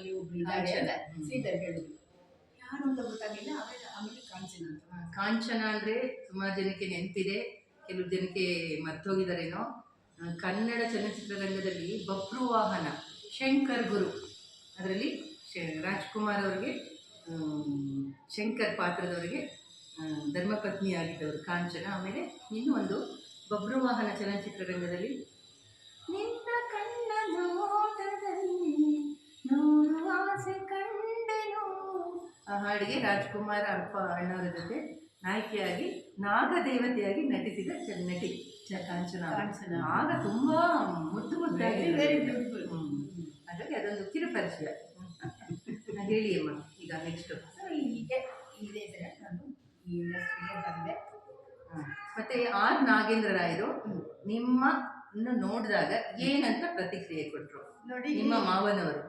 ಅಲ್ಲಿ ಒಬ್ರು ಇದ್ದಾರೆ ಅಂತ ಶ್ರೀಧರ್ ಹೇಳಿದ್ರು. ಯಾರು ಅಂತ ಗೊತ್ತಾಗಿಲ್ಲ. ಆಮೇಲೆ ಕಾಂಚನ ಅಂತ. ಕಾಂಚನ ಅಂದರೆ ಸುಮಾರು ಜನಕ್ಕೆ ನೆನಪಿದೆ, ಕೆಲವು ಜನಕ್ಕೆ ಮರ್ತೋಗಿದ್ದಾರೇನೋ. ಕನ್ನಡ ಚಲನಚಿತ್ರರಂಗದಲ್ಲಿ ಬಭ್ರುವಾಹನ ಶಂಕರ್ ಗುರು, ಅದರಲ್ಲಿ ರಾಜ್ಕುಮಾರ್ ಅವರಿಗೆ ಶಂಕರ್ ಪಾತ್ರದವರಿಗೆ ಧರ್ಮಪತ್ನಿಯಾಗಿದ್ದವರು ಕಾಂಚನ. ಆಮೇಲೆ ಇನ್ನೂ ಒಂದು ಬಭ್ರುವಾಹನ ಚಲನಚಿತ್ರರಂಗದಲ್ಲಿ ನಿನ್ನ ಕಣ್ಣ ನೋಟದಲ್ಲಿ ನೂರು ಆಸೆ ಕಂಡೆನು, ಆ ಹಾಡಿಗೆ ರಾಜ್ಕುಮಾರ್ ಅಣ್ಣವರ ಜೊತೆ ನಾಯಕಿಯಾಗಿ ನಾಗದೇವತೆಯಾಗಿ ನಟಿಸಿದ ನಟಿ ಕಾಂಚನ. ಆಗ ತುಂಬ ಮುದ್ದು ಮುದ್ದಾಗಿ, ಹಾಗಾಗಿ ಅದೊಂದು ಕಿರುಪರಿಚಯ. ಹೇಳಿ ಅಮ್ಮ, ಈಗ ನೆಕ್ಸ್ಟು. ಹೀಗೆ ಇದೇ ಥರ ನಾನು ಈ ಇಂಡಸ್ಟ್ರಿಗೆ ಬಂದೆ. ಮತ್ತೆ ಆರ್ ನಾಗೇಂದ್ರ ರಾಯರು ನಿಮ್ಮನ್ನು ನೋಡಿದಾಗ ಏನಂತ ಪ್ರತಿಕ್ರಿಯೆ ಕೊಟ್ಟರು? ನೋಡಿ, ನಿಮ್ಮ ಮಾವನವರು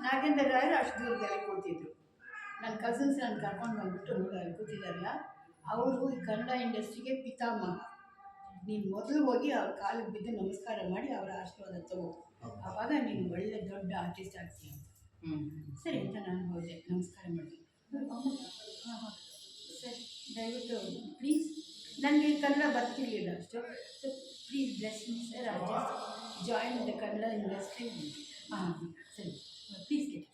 ನಾಗೇಂದ್ರ ರಾಯರು ಅಷ್ಟು ದೂರದಲ್ಲಿ ಕೂತಿದ್ರು. ನನ್ನ ಕಸಿನ್ಸ್ ನಾನು ಕರ್ಕೊಂಡು ಬಂದ್ಬಿಟ್ಟು ನೋಡಿ ಅಲ್ಲಿ ಕೂತಿದ್ದಾರಲ್ಲ, ಅವರು ಈ ಕನ್ನಡ ಇಂಡಸ್ಟ್ರಿಗೆ ಪಿತಾಮಹ. ನೀನು ಮೊದಲು ಹೋಗಿ ಅವ್ರ ಕಾಲಿಗೆ ಬಿದ್ದು ನಮಸ್ಕಾರ ಮಾಡಿ ಅವರ ಆಶೀರ್ವಾದ ತಗೋ, ಆವಾಗ ನೀನು ಒಳ್ಳೆ ದೊಡ್ಡ ಆರ್ಟಿಸ್ಟ್ ಆಗ್ತೀಯ ಅಂತ. ಸರಿ ಅಂತ ನಾನು ಹೋದೆ, ನಮಸ್ಕಾರ ಮಾಡಿದೆ. ಸರ್ ದಯವಿಟ್ಟು ಪ್ಲೀಸ್, ನನಗೆ ಕನ್ನಡ ಬರ್ತಿರ್ಲಿಲ್ಲ ಅಷ್ಟು, so please bless me sir, I just join the Kannada industry. ಸರಿ ಪ್ಲೀಸ್ ಗೆಟ್.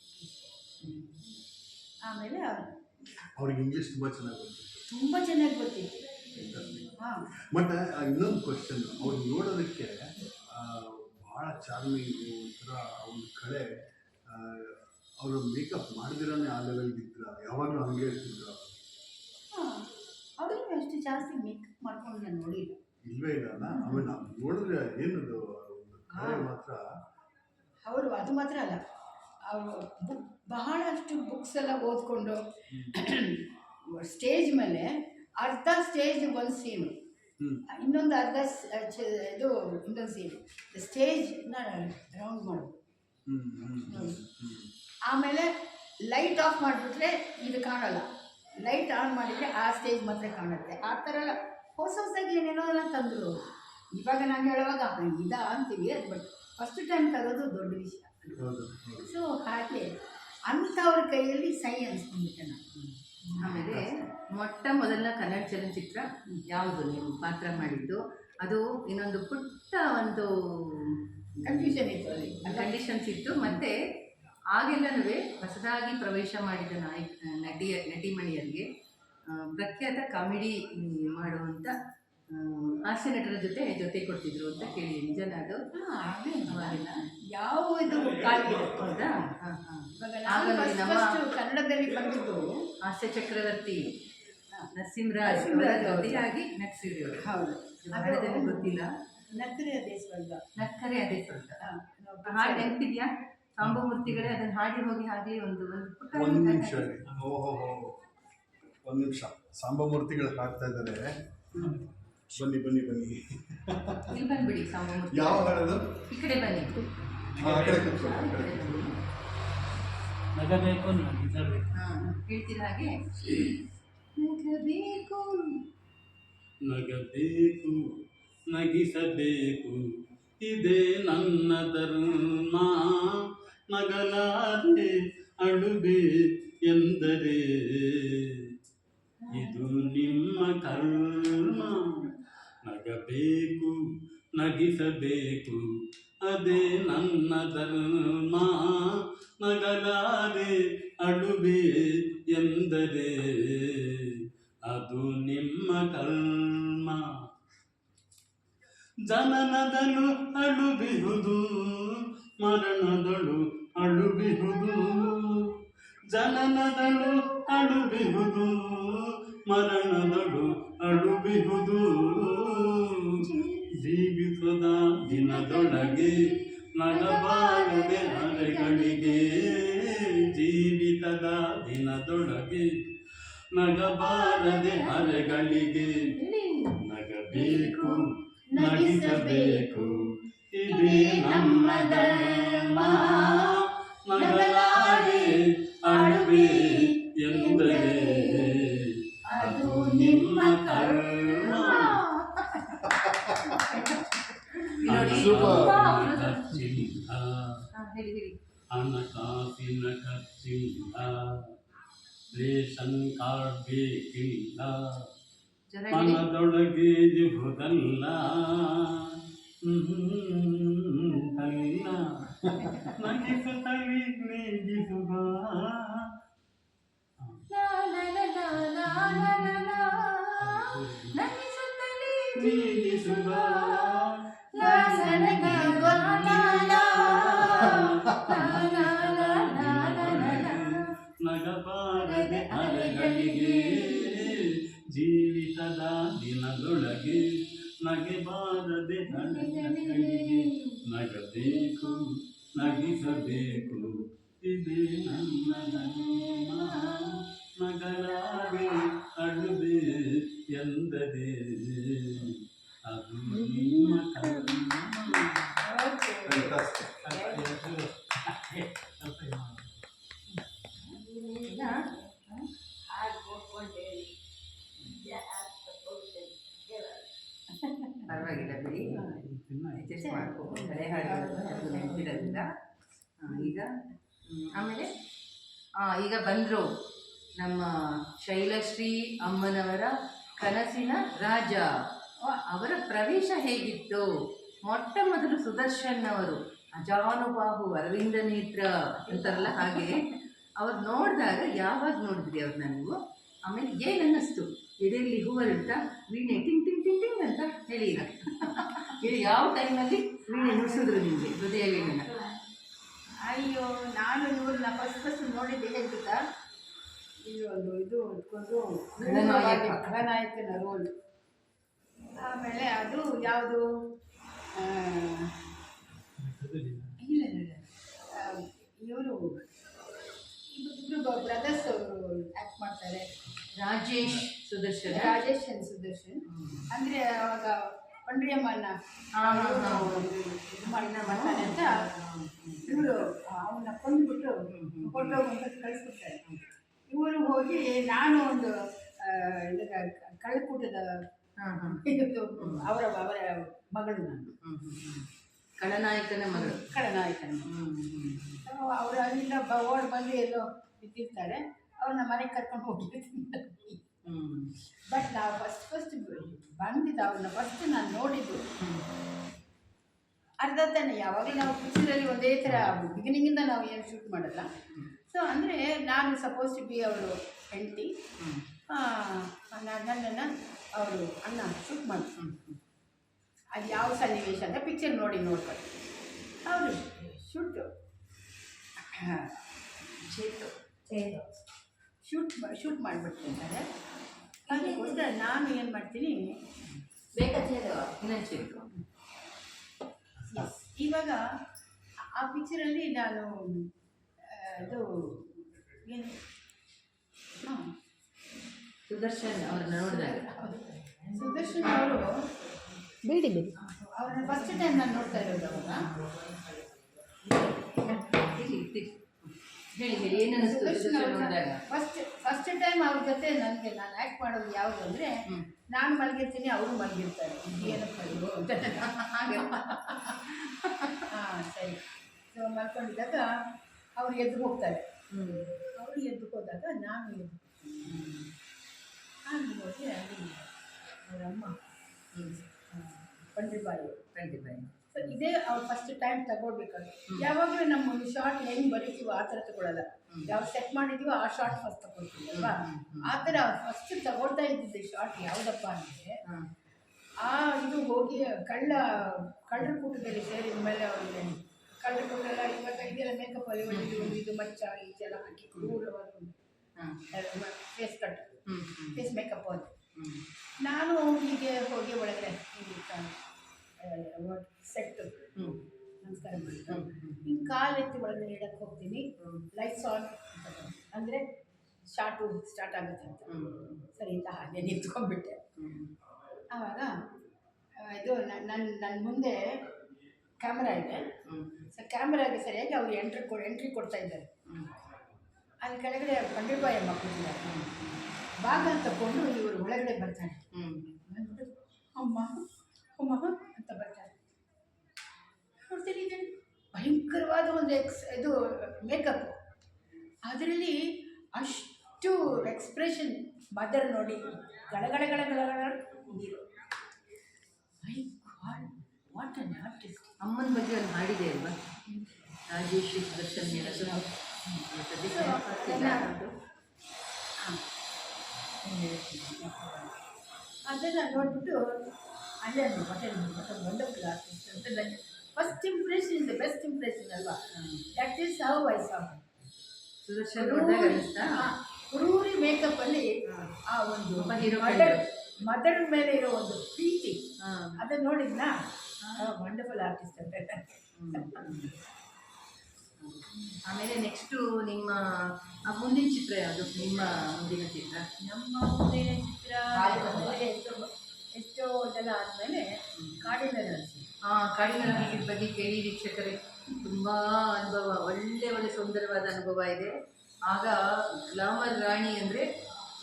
ಆಮೇಲೆ ಅವ್ರಿಗೆ ಇಂಗ್ಲೀಷ್ ತುಂಬ ಚೆನ್ನಾಗಿ ಗೊತ್ತಿತ್ತು. ಹಾಂ, ಬಟ್ ಇನ್ನೊಂದು ಕ್ವಶನ್, ಅವ್ರು ನೋಡೋದಕ್ಕೆ ಭಾಳ ಚಾರ್ಮಿಂಗು, ಒಂಥರ ಒಂದು ಕಳೆ. ಅವರು ಮೇಕಪ್ ಮಾಡಿದಿರೋನೇ ಆ ಲೆವೆಲ್ಗೆ ಇದ್ರ, ಯಾವಾಗಲೂ ಹಂಗೆ ಇರ್ತಿದ್ರು? ಹಾಂ, ಅವ್ರಿಗೆ ಅಷ್ಟು ಜಾಸ್ತಿ ಮೇಕಪ್ ಮಾಡ್ಕೊಂಡು ನಾನು ನೋಡಿಲ್ಲ. ಇಲ್ವೇ ಇಲ್ಲ. ಆಮೇಲೆ ನಾವು ನೋಡಿದ್ರೆ ಏನದು ಒಂದು ಕಳೆ ಮಾತ್ರ. ಅವರು ಅದು ಮಾತ್ರ ಅಲ್ಲ, ಅವರು ಬಹಳಷ್ಟು ಬುಕ್ಸ್ ಎಲ್ಲ ಓದ್ಕೊಂಡು ಸ್ಟೇಜ್ ಮೇಲೆ ಅರ್ಧ ಸ್ಟೇಜ್ ಒಂದು ಸೀನು, ಇನ್ನೊಂದು ಅರ್ಧ ಇದು ಇನ್ನೊಂದು ಸೀನು, ಸ್ಟೇಜ್ನ ರೌಂಡ್ ಮಾಡೋದು. ಆಮೇಲೆ ಲೈಟ್ ಆಫ್ ಮಾಡಿಬಿಟ್ರೆ ಇದು ಕಾಣಲ್ಲ, ಲೈಟ್ ಆನ್ ಮಾಡಿದರೆ ಆ ಸ್ಟೇಜ್ ಮಾತ್ರ ಕಾಣುತ್ತೆ. ಆ ಥರ ಎಲ್ಲ ಹೊಸದಾಗಿ ಏನೇನೋ ಎಲ್ಲ ತಂದರು. ಇವಾಗ ನಾನು ಹೇಳುವಾಗ ಇದಾ ಅಂತೀವಿ, ಬಟ್ ಫಸ್ಟ್ ಟೈಮ್ ತರೋದು ದೊಡ್ಡ ವಿಷಯ. ಸೊ ಹಾಗೆ ಅಂಥವ್ರ ಕೈಯಲ್ಲಿ ಸೈ ಅನಿಸ್ಕೊಂಡ್ಬಿಟ್ಟೆ ನಾನು. ಆಮೇಲೆ ಮೊಟ್ಟ ಮೊದಲ ಕನ್ನಡ ಚಲನಚಿತ್ರ ಯಾವುದು ನೀವು ಪಾತ್ರ ಮಾಡಿದ್ದು? ಅದು ಇನ್ನೊಂದು ಪುಟ್ಟ ಒಂದು ಕನ್ಫ್ಯೂಷನ್ ಇತ್ತು, ಅಲ್ಲಿ ಕಂಡೀಷನ್ಸ್ ಇತ್ತು. ಮತ್ತು ಆಗೆಲ್ಲನೂ ಹೊಸದಾಗಿ ಪ್ರವೇಶ ಮಾಡಿದ ನಟಿಮಣಿಯರಿಗೆ ಪ್ರಖ್ಯಾತ ಕಾಮಿಡಿ ಮಾಡುವಂಥ ಹಾಸ್ಯ ನಟರ ಜೊತೆ ಕೊಡ್ತಿದ್ರು ಅಂತ ಕೇಳಿ, ನಿಜನ ಅದು? ಅವಾಗಿಲ್ಲ ಯಾವುದು ಹೌದಾ? ಕನ್ನಡದಲ್ಲಿ ಬಂದಿದ್ದು ಹಾಸ್ಯ ಚಕ್ರವರ್ತಿ ನರಸಿಂಹರಾಜ್ ಜೊತೆಯಾಗಿ ನಟಿಸಿದ್ರು. ಹೌದು, ಅದರಲ್ಲಿ ಗೊತ್ತಿಲ್ಲ. ನಕ್ಕರೆ ಅದೇ ಸ್ವರ್ಗ. ಹಾಡು ನೆನಪಿದ್ಯಾ? ಸಾಂಬಮೂರ್ತಿಗಳೇ ಅದನ್ನು ಹಾಡಿ ಹೋಗಿ ಹಾಗೆ ಒಂದು ನಿಮಿಷ. ಒಂದು ನಿಮಿಷ, ಸಾಂಬಮೂರ್ತಿಗಳು ಹಾಡ್ತಾ ಇದ್ದಾರೆ. ಬನ್ನಿ ಇಲ್ಲಿ ಬಂದ್ಬಿಡಿ. ಸಾಂಬಮೂರ್ತಿ ಯಾವ ಹಾಡೋದು? ಈ ಕಡೆ ಬನ್ನಿ. ನಗಬೇಕು ಹೇಳ್ತಿದ ಹಾಗೆ ನಗಬೇಕು ನಗಿಸಬೇಕು, ಇದೇ ನನ್ನ ಧರ್ಮ. ನಗಲಾರೆ ಅಳುಬೆ ಎಂದರೆ ಇದು ನಿಮ್ಮ ಕರ್ಮ. ನಗಬೇಕು ನಗಿಸಬೇಕು, ಅದೇ ನನ್ನ ಧರ್ಮ. ನಗಲಾರೆ ಅಳುಬೆ ಎಂದರೆ ಅದು ನಿಮ್ಮ ಕರ್ಮ. ಜನನದಳು ಅಳುಬಿಹುದು, ಮರಣದಳು ಅಳುಬಿಹುದು. ಜನನದಳು ಅಳುಬಿಹುದು, ಮರಣದಳು ಅಳುಬಿಹುದು. ಜೀವಿಸದ ದಿನದೊಳಗೆ ನಗಬಾರದೆ ಹರೆಗಳಿಗೆ. ಜೀವಿತದ ದಿನದೊಳಗೆ ನಗಬಾರದೆ ಹರೆಗಳಿಗೆ. ನಗಬೇಕು ನಗಿಸಬೇಕು, ಇದೇ ನಮ್ಮ ಧರ್ಮ. ನಗಲಾರೆ ಅಳುವೆ ಎಂದರೆ ಅದು ನಿಮ್ಮ ಕರ್ಮ. ಹಣಕಾಸಿನ ಖರ್ಚಿಲ್ಲ, ರೇಷನ್ ಕಾರ್ಡ್ ಬೇಕಿಲ್ಲ, ಜನ ಹೇಳಿ. ಮನದೊಳಗೆ ಇರುವುದಲ್ಲ ಅಲ್ಲ, ನಗಿಸುತ್ತಲೇ ನೀಗಿಸುವ ನೀಗಿಸುವ ನಗಬಾರದೆ ಅಲೆಗಳಿಗೆ ಜೀವಿತದ ದಿನದೊಳಗೆ, ನಗೆಬಾರದೆ ಅಲೆಗಳಿಗೆ ನಗಬೇಕು ನಗಿಸಬೇಕು, ಇದೇ ನನ್ನ ಧರ್ಮ, ನಗಲಾರೆ ಅಳುವೆ ಎಂದರೆ ಅದು ನಿಮ್ಮ ಕರ್ಮ. ಪರವಾಗಿಲ್ಲ ಬಿಡಿ, ಅಡ್ಜಸ್ಟ್ ಮಾಡ್ಕೊ. ಹಳೆ ಹಾಡುಗಳು ಅದು ನೆನಪಿರೋದ್ರಿಂದ ಈಗ ಆಮೇಲೆ ಈಗ ಬಂದರು ನಮ್ಮ ಶೈಲಶ್ರೀ ಅಮ್ಮನವರ ಕನಸಿನ ರಾಜ. ಅವರ ಪ್ರವೇಶ ಹೇಗಿತ್ತು? ಮೊಟ್ಟ ಮೊದಲು ಸುದರ್ಶನ್ ಅವರು ಅಜಾನುಬಾಹು ಅರವಿಂದ ನೇತ್ರ ಅಂತಾರಲ್ಲ ಹಾಗೆ ಅವ್ರು ನೋಡಿದಾಗ ಯಾವಾಗ ನೋಡಿದ್ರಿ ಅವ್ರನ್ನ ನೀವು? ಆಮೇಲೆ ಏನನ್ನಿಸ್ತು? ಎದೆಯಲ್ಲಿ ಹೂವರಿಡ್ತಾ ವೀಣೆ ಟಿಂಗ್ ಟಿಂಗ್ ಟಿಂಗ್ ಟಿಂಗ್ ಅಂತ ಹೇಳಿ ಈಗ ಇದು ಯಾವ ಟೈಮಲ್ಲಿ ವೀಣೆ ನುಡಿಸಿದ್ರು ನಿಮಗೆ ಹೃದಯ ವೀಣೆನ? ಅಯ್ಯೋ, ನಾನು ಇವ್ರನ್ನ ಫಸ್ಟ್ ನೋಡಿದ್ದೆ ಹೇಳ್ಬಿಟ್ಟ, ಇದು ಇಟ್ಕೊಂಡು ಖಳನಾಯಕನ ರೋಲ್. ಆಮೇಲೆ ಅದು ಯಾವುದು ಇಲ್ಲ ಇವರು ಇಬ್ಬರು ಬ್ರದರ್ಸ್ ಅವರು ಆ್ಯಕ್ಟ್ ಮಾಡ್ತಾರೆ. ರಾಜೇಶ್ ಸುದರ್ಶನ್ ಸುದರ್ಶನ್ ಅಂದರೆ ಅವಾಗ ಪಂಡ್ರಿಯಮ್ಮನ ಇದು ಮಾಡ್ತಾನೆ ಅಂತ ಇವರು ಅವನ್ನ ಕೊಂದ್ಬಿಟ್ಟು ಕೊಟ್ಟೋಗು ಅಂತ ಕಳಿಸ್ಬಿಡ್ತಾರೆ. ಇವರು ಹೋಗಿ ನಾನು ಒಂದು ಕಳ್ಳಕೂಟದ ಅವರ ಮಗಳು, ನಾನು ಖಳನಾಯಕನ ಮಗಳು. ಅವರು ಅಲ್ಲಿಂದ ಓಡ್ ಬಂದು ಎಲ್ಲೋ ಬಿದ್ದಿರ್ತಾರೆ, ಅವ್ರನ್ನ ಮನೆಗೆ ಕರ್ಕೊಂಡು ಹೋಗಿರ್ತೀನಿ. ಬಟ್ ನಾವು ಫಸ್ಟ್ ಬಂದಿದ್ದು ಅವ್ರನ್ನ ಫಸ್ಟ್ ನಾನು ನೋಡಿದ್ದು ಅರ್ಧ ತಾನೆ. ಯಾವಾಗಲೂ ನಾವು ಪಿಕ್ಚರಲ್ಲಿ ಒಂದೇ ಥರ ಬಿಗಿನಿಂಗಿಂದ ನಾವು ಏನು ಶೂಟ್ ಮಾಡಲ್ಲ. ಸೊ ಅಂದರೆ ನಾನು ಸಪೋಸ್ ಟು ಬಿ ಅವರು ಹೆಂಡತಿ, ನನ್ನನ್ನು ಅವರು ಅಣ್ಣ ಶೂಟ್ ಮಾಡ್ತೀನಿ. ಅದು ಯಾವ ಸನ್ನಿವೇಶ ಅಂತ ಪಿಕ್ಚರ್ ನೋಡ್ಕೊಂಡು ಅವರು ಶೂಟ್ ಮಾಡಿಬಿಡ್ತಿರ್ತಾರೆ. ಅದಕ್ಕೋಸ್ಕರ ನಾನು ಏನು ಮಾಡ್ತೀನಿ, ಇವಾಗ ಆ ಪಿಕ್ಚರಲ್ಲಿ ನಾನು ಅದು ಏನು ಸುದರ್ಶನ್ ಅವ್ರನ್ನ ನೋಡಿದಾಗ ಸುದರ್ಶನ್ ಅವರು ಅವ್ರನ್ನ ಫಸ್ಟ್ ಟೈಮ್ ನಾನು ನೋಡ್ತಾ ಇರೋದು. ಅವಾಗ ಹೇಳಿ ಏನನ್ನಿಸ್ತು ಸುದರ್ಶನ್ ನೋಡಿದಾಗ? ಫಸ್ಟ್ ಟೈಮ್ ಅವ್ರ ಜೊತೆ ನಾನು ಆ್ಯಕ್ಟ್ ಮಾಡೋದು ಯಾವುದು ಅಂದರೆ, ನಾನು ಮಲಗಿರ್ತೀನಿ, ಅವರು ಮಲಗಿರ್ತಾರೆ. ಏನಪ್ಪ ಇವರು ಅಂತ ಹಾಂ ಸರಿ. ಸೊ ಮಲ್ಕೊಂಡಿದ್ದಾಗ ಅವ್ರು ಎದ್ದು ಹೋಗ್ತಾರೆ. ಅವರು ಎದ್ದು ಹೋದಾಗ ನಾನು ಹೋಗಿ ಅಲ್ಲಿ ಅವರಮ್ಮ ಪಂಡ್ರಿಬಾಯಿ. ಸೊ ಇದೇ ಅವ್ರು ಫಸ್ಟ್ ಟೈಮ್ ತಗೊಳ್ಬೇಕಾದ್ರೆ ಯಾವಾಗಲೂ ನಮ್ಮ ಒಂದು ಶಾರ್ಟ್ ಹೆಂಗೆ ಬರೀತೀವೋ ಆ ಥರ ತಗೊಳ್ಳಲ್ಲ. ಯಾವ ಸೆಟ್ ಮಾಡಿದ್ದೀವೋ ಆ ಶಾರ್ಟ್ ಫಸ್ಟ್ ತಗೊಳ್ತೀವಿ ಅಲ್ವಾ? ಆ ಥರ ಅವ್ರು ಫಸ್ಟ್ ತಗೊಳ್ತಾ ಇದ್ದಿದ್ದೆ ಶಾರ್ಟ್ ಯಾವುದಪ್ಪ ಅಂದರೆ, ಆ ಇದು ಹೋಗಿ ಕಳ್ಳರ ಕೂಟದಲ್ಲಿ ಸೇರಿದ ಮೇಲೆ ಅವ್ರಿಗೆ ಕಳ್ಳರ ಕೂಟೆಲ್ಲ ಇವಾಗ ಇದೆಲ್ಲ ಮೇಕಪ್ ಅಲ್ಲಿ ಇದು ಮಚ್ಚ ಇದೆಲ್ಲ ಹಾಕಿ ಕ್ರೂರವಾಗಿ ಫೇಸ್ ಮೇಕಪ್ ಅಂತ. ನಾನು ಹೀಗೆ ಹೋಗಿ ಒಳಗಡೆ ಸೆಟ್ಟು ನಮಸ್ಕಾರ ಮಾಡಿದ್ದು ಹಿಂಗೆ ಕಾಲೆತ್ತಿ ಒಳಗಡೆ ಇಡಕ್ಕೆ ಹೋಗ್ತೀನಿ. ಲೈಟ್ಸ್ ಆನ್ ಅಂದರೆ ಶಾರ್ಟು ಸ್ಟಾರ್ಟ್ ಆಗುತ್ತೆ ಅಂತ. ಸರಿ ಅಂತ ಹಾಗೆ ನಿಂತ್ಕೊಂಡ್ಬಿಟ್ಟೆ. ಆವಾಗ ಇದು ನನ್ನ ಮುಂದೆ ಕ್ಯಾಮ್ರಾ ಇದೆ. ಸೊ ಕ್ಯಾಮ್ರಾಗೆ ಸರಿಯಾಗಿ ಅವರು ಎಂಟ್ರಿ ಕೊಡ್ತಾ ಇದ್ದಾರೆ. ಅಲ್ಲಿ ಕೆಳಗಡೆ ಪಂಡ್ರಿಬಾಯಿ ಅಮ್ಮ ಕೂತಿದ್ದಾರೆ. ಭಾಗ ತಗೊಂಡು ಇವರು ಒಳಗಡೆ ಬರ್ತಾರೆ. ಅಮ್ಮ ಅಮ್ಮ ಅಂತ ಬರ್ತಾರೆ. ನೋಡ್ತೀನಿ ಭಯಂಕರವಾದ ಒಂದು ಇದು ಮೇಕಪ್. ಅದರಲ್ಲಿ ಅಷ್ಟು ಎಕ್ಸ್ಪ್ರೆಷನ್ ಮದರ್ ನೋಡಿ ಗಳಗಳಗಳಗಳ ನೀರು. ಮೈ ಗಾಡ್, ವಾಟ್ ಅನ್ ಆರ್ಟಿಸ್ಟ್. ಅಮ್ಮನ ಬಗ್ಗೆ ಒಂದು ಹಾಡಿದೆ ಅಲ್ವಾ, ರಾಜೇಶ್ವರಿ ದರ್ಶನ್ ಹೇಳೋದು. ಅದನ್ನು ನೋಡ್ಬಿಟ್ಟು ಅಲ್ಲೇ ಅದು ವಂಡರ್ಫುಲ್ ಆರ್ಟಿಸ್ಟ್ ಅಂತ ನನಗೆ first impression is the best impression ಅಲ್ವಾ. That is how I saw Sudarshan ನೋಡಿದಾಗ ಅನ್ನಿಸ್ತಾ? ಹುಡುಗರಿ ಮೇಕಪ್ಪಲ್ಲಿ ಆ ಒಂದು ಹೀರೋ ಮದರ್ ಮೇಲೆ ಇರೋ ಒಂದು ಪ್ರೀತಿ ಅದನ್ನು ನೋಡಿದ್ನ ವಂಡರ್ಫುಲ್ ಆರ್ಟಿಸ್ಟ್ ಅಂತ. ಆಮೇಲೆ ನೆಕ್ಸ್ಟು ನಿಮ್ಮ ಮುಂದಿನ ಚಿತ್ರ ಯಾವುದು? ನಿಮ್ಮ ಮುಂದಿನ ಚಿತ್ರ? ನಮ್ಮ ಮುಂದಿನ ಚಿತ್ರ ಎಷ್ಟೋ ಜನ ಆದಮೇಲೆ ಕಾಡಿನ ರಹಸ್ಯ. ಕಾಡಿನ ರಹಸ್ಯದ ಬಗ್ಗೆ ಕೇಳಿ ವೀಕ್ಷಕರೇ, ತುಂಬ ಅನುಭವ, ಒಳ್ಳೆ ಸುಂದರವಾದ ಅನುಭವ ಇದೆ. ಆಗ ಗ್ಲಾಮರ್ ರಾಣಿ ಅಂದರೆ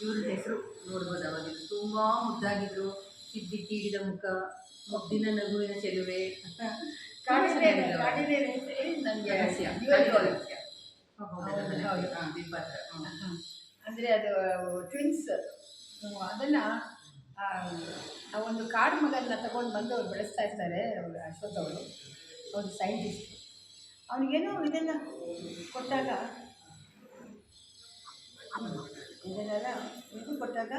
ಇವ್ರ ಹೆಸರು ನೋಡ್ಬೋದು. ಅವಾಗ ತುಂಬ ಮುದ್ದಾಗಿದ್ರು, ಕಿದ್ದಿಟ್ಟಿಡಿದ ಮುಖ, ಮುದ್ದಿನ ನಗುವಿನ ಚೆಲುವೆ. ಕಾಡಿನ ನನಗೆ ರಹಸ್ಯ ಅಂದರೆ ಅದು ಟ್ವಿನ್ಸ್. ಅದನ್ನು ಆ ಒಂದು ಕಾಡು ಮಗನ್ನ ತಗೊಂಡು ಬಂದು ಅವ್ರು ಬೆಳೆಸ್ತಾ ಇರ್ತಾರೆ. ಅವರು ಅಶ್ವಥ್ ಅವರು, ಅವರು ಸೈಂಟಿಸ್ಟ್. ಅವನಿಗೇನೋ ಇದನ್ನು ಕೊಟ್ಟಾಗ ಇದನ್ನೆಲ್ಲ ಇದು ಕೊಟ್ಟಾಗ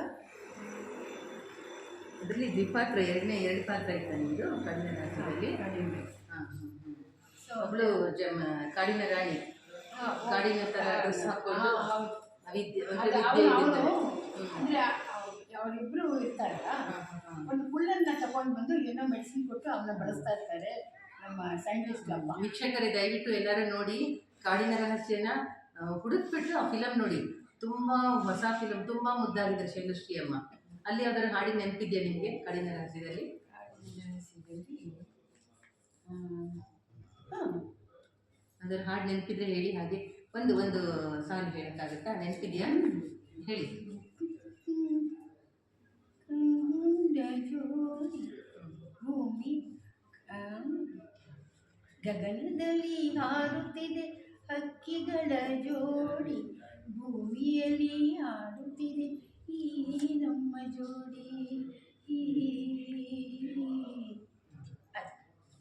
ಅದರಲ್ಲಿ ದ್ವಿಪಾತ್ರ, ಎರಡು ಪಾತ್ರ ಇತ್ತು ನಿಮ್ಮದು ಕಾಡಿನ ರಾಜ್ಯದಲ್ಲಿ. ಸೊ ಒಬ್ಬಳು ಕಾಡಿನ ರಾಣಿ, ಕಾಡಿನ ಥರ ಡ್ರೆಸ್ ಹಾಕೊಂಡು ಅಂದರೆ ಅವರಿಬ್ಬರು ಇರ್ತಾರಲ್ಲ, ಒಂದು ಹುಲ್ಲನ್ನು ತಗೊಂಡು ಬಂದು ಏನೋ ಮೆಡಿಸಿನ್ ಕೊಟ್ಟು ಅವನ್ನ ಬಳಸ್ತಾ ಇರ್ತಾರೆ ನಮ್ಮ ಸೈಂಟಿಸ್ಟ್ ಅಮ್ಮ. ವೀಕ್ಷಕರೇ, ದಯವಿಟ್ಟು ಎಲ್ಲರೂ ನೋಡಿ ಕಾಡಿನ ರಹಸ್ಯನ ಹುಡುಕ್ಬಿಟ್ಟು ಆ ಫಿಲಮ್ ನೋಡಿ. ತುಂಬ ಹೊಸ ಫಿಲಮ್, ತುಂಬ ಮುದ್ದಾಗಿದ್ದಾರೆ ಶೈಲಶ್ರೀ ಅಮ್ಮ. ಅಲ್ಲಿ ಯಾವ್ದಾದ್ರು ಹಾಡಿನ ನೆನಪಿದೆಯಾ ನಿಮಗೆ ಕಾಡಿನ ರಹಸ್ಯದಲ್ಲಿ? ಅದರ ಹಾಡು ನೆನಪಿದ್ರೆ ಹೇಳಿ. ಹಾಗೆ ಒಂದು ಸಾಂಗ್ ಹೇಳೋಕ್ಕಾಗುತ್ತಾ? ನೆನಪಿದೆಯಾ? ಹೇಳಿ. ಭೂಮಿ ಗಗನದಲ್ಲಿ ಹಾರುತ್ತಿದೆ ಹಕ್ಕಿಗಳ ಜೋಡಿ, ಭೂಮಿಯಲ್ಲಿ ಹಾಡುತ್ತಿದೆ ಈ ನಮ್ಮ ಜೋಡಿ.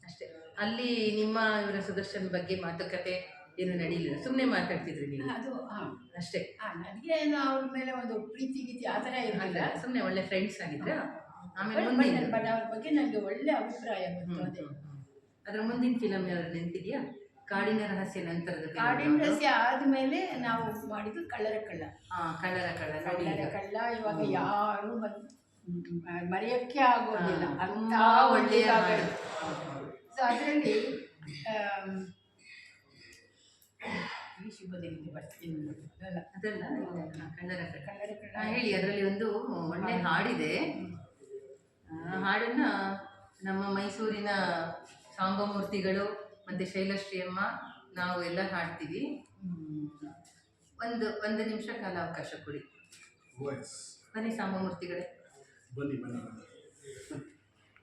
ಅಷ್ಟೇ. ಅಲ್ಲಿ ನಿಮ್ಮ ಇವರ ಸುದರ್ಶನ್ ಬಗ್ಗೆ ಮಾತುಕತೆ ಏನು ನಡೀಲಿಲ್ಲ, ಸುಮ್ಮನೆ ಮಾತಾಡ್ತಿದ್ರಿ ನೀವು? ಅದು ಅಷ್ಟೇ. ನನಗೆ ಅವ್ರ ಮೇಲೆ ಒಂದು ಪ್ರೀತಿ ಗೀತಿ ಆ ಥರ ಇರಲಿಲ್ಲ, ಸುಮ್ಮನೆ ಒಳ್ಳೆ ಫ್ರೆಂಡ್ಸ್ ಆಗಿದ್ರ. ಆಮೇಲೆ ಬಟ್ ಅವ್ರ ಬಗ್ಗೆ ನನಗೆ ಒಳ್ಳೆ ಅಭಿಪ್ರಾಯ ಬಂತು. ಅದೇ ಅದರ ಮುಂದಿನ ಫಿಲಮ್ ಯಾವ್ದು ನೆನಪಿದೆಯಾ? ಕಾಡಿನ ರಹಸ್ಯ ನಂತರದ ಕಾಡಿನ ರಹಸ್ಯ ಆದಮೇಲೆ ನಾವು ಮಾಡಿದ್ದು ಕಳ್ಳರ ಕಳ್ಳ. ಕಳ್ಳರ ಕಳ್ಳ. ಇವಾಗ ಯಾರು ಮರೆಯೋಕ್ಕೆ ಆಗೋದಿಲ್ಲ, ಅಂತ ಒಳ್ಳೆಯ. ಸೊ ಅದರಲ್ಲಿ ಈ ಶುಭದಲ್ಲಿ ಬರ್ತೀನಿ ಅದಲ್ಲ ಕಳ್ಳರ ಕಳ್ಳರ ಹೇಳಿ. ಅದರಲ್ಲಿ ಒಂದು ಒಳ್ಳೆ ಹಾಡಿದೆ. ಹಾಡನ್ನು ನಮ್ಮ ಮೈಸೂರಿನ ಸಾಂಬಮೂರ್ತಿಗಳು ಮತ್ತು ಶೈಲಶ್ರೀ ಅಮ್ಮ ನಾವು ಎಲ್ಲ ಹಾಡ್ತೀವಿ. ಒಂದು ನಿಮಿಷ ಕಾಲಾವಕಾಶ ಕೊಡಿ. ವಾಯ್ಸ್ ಬನ್ನಿ ಸಾಂಬಮೂರ್ತಿಗಳೇ. ಬನ್ನಿ.